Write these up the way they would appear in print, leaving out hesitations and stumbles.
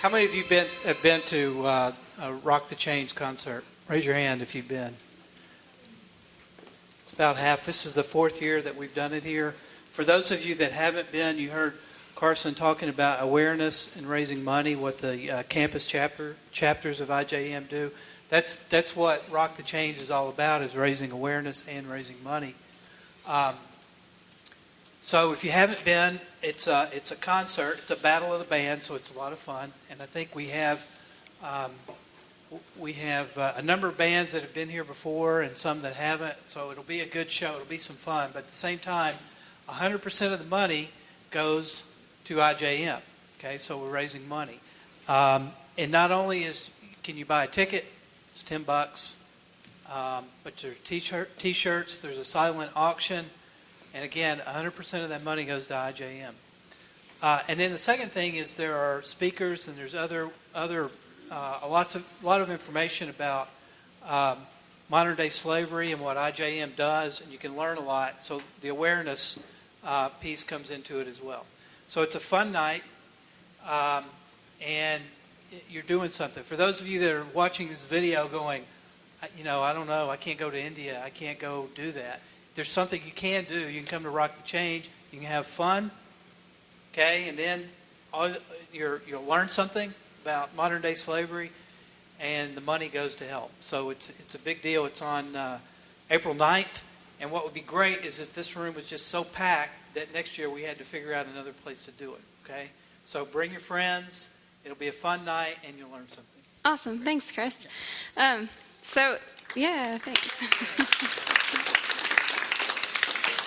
How many of you have been to a Rock the Change concert? Raise your hand if you've been. It's about half. This is the fourth year that we've done it here. For those of you that haven't been, you heard Carson talking about awareness and raising money, what the campus chapters of IJM do. That's what Rock the Change is all about, is raising awareness and raising money. So if you haven't been, it's a concert. It's a battle of the bands, so it's a lot of fun. And I think we have a number of bands that have been here before and some that haven't. So it'll be a good show. It'll be some fun. But at the same time, 100% of the money goes to IJM. Okay, so we're raising money. And not only can you buy a ticket, it's $10. But there's t-shirts, there's a silent auction. And again, 100% of that money goes to IJM. And then the second thing is there are speakers and there's a lot of information about modern day slavery and what IJM does, and you can learn a lot. So the awareness piece comes into it as well. So it's a fun night, and you're doing something. For those of you that are watching this video going, I don't know, I can't go to India, I can't go do that. There's something you can do. You can come to Rock the Change. You can have fun, okay? And then you'll learn something about modern-day slavery, and the money goes to help. So it's a big deal. It's on April 9th. And what would be great is if this room was just so packed that next year we had to figure out another place to do it, okay? So bring your friends. It'll be a fun night, and you'll learn something. Awesome. Thanks, Chris. Thanks.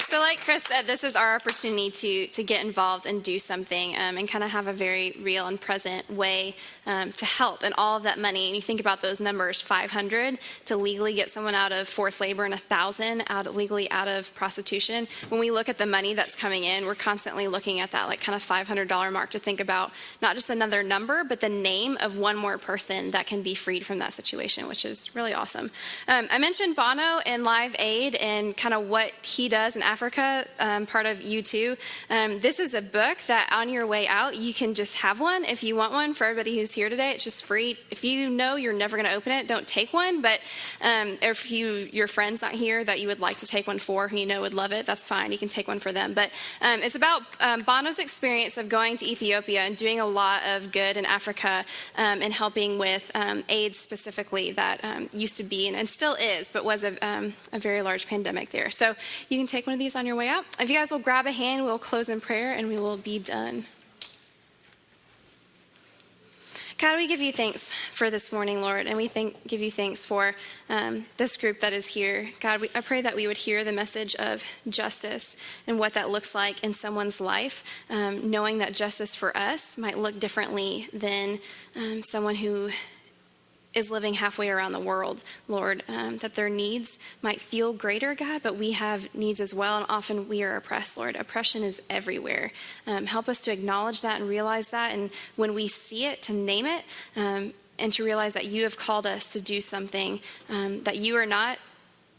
So like Chris said, this is our opportunity to get involved and do something and kind of have a very real and present way to help. And all of that money, and you think about those numbers, 500 to legally get someone out of forced labor and 1,000 legally out of prostitution. When we look at the money that's coming in, we're constantly looking at that like kind of $500 mark to think about not just another number, but the name of one more person that can be freed from that situation, which is really awesome. I mentioned Bono and Live Aid and kind of what he does in Africa, part of U2. This is a book that on your way out, you can just have one if you want one. For everybody who's here today, it's just free. If you know you're never going to open it, don't take one. But if your friend's not here that you would like to take one for, who you know would love it, that's fine. You can take one for them. But it's about Bono's experience of going to Ethiopia and doing a lot of good in Africa and helping with AIDS specifically that used to be and still is, but was a very large pandemic there. So you can take one of these on your way out. If you guys will grab a hand, we'll close in prayer and we will be done. God, we give you thanks for this morning, Lord, and we give you thanks for this group that is here. God, I pray that we would hear the message of justice and what that looks like in someone's life, knowing that justice for us might look differently than someone who is living halfway around the world, Lord, that their needs might feel greater, God, but we have needs as well, and often we are oppressed, Lord. Oppression is everywhere. Help us to acknowledge that and realize that, and when we see it, to name it, and to realize that you have called us to do something, that you are not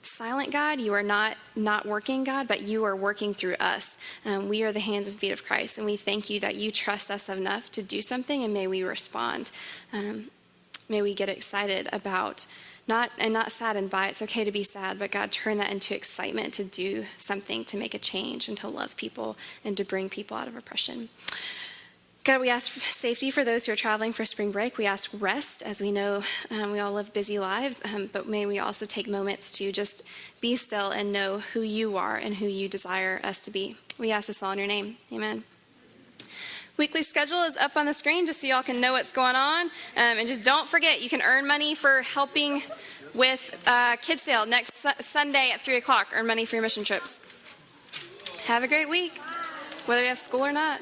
silent, God. You are not working, God, but you are working through us. We are the hands and feet of Christ, and we thank you that you trust us enough to do something, and may we respond. May we get excited about, not saddened by it. It's okay to be sad, but God, turn that into excitement to do something, to make a change, and to love people, and to bring people out of oppression. God, we ask safety for those who are traveling for spring break. We ask rest, as we know we all live busy lives, but may we also take moments to just be still and know who you are and who you desire us to be. We ask this all in your name. Amen. Weekly schedule is up on the screen just so y'all can know what's going on. And just don't forget, you can earn money for helping with Kids Sale next Sunday at 3 o'clock. Earn money for your mission trips. Have a great week, whether you have school or not.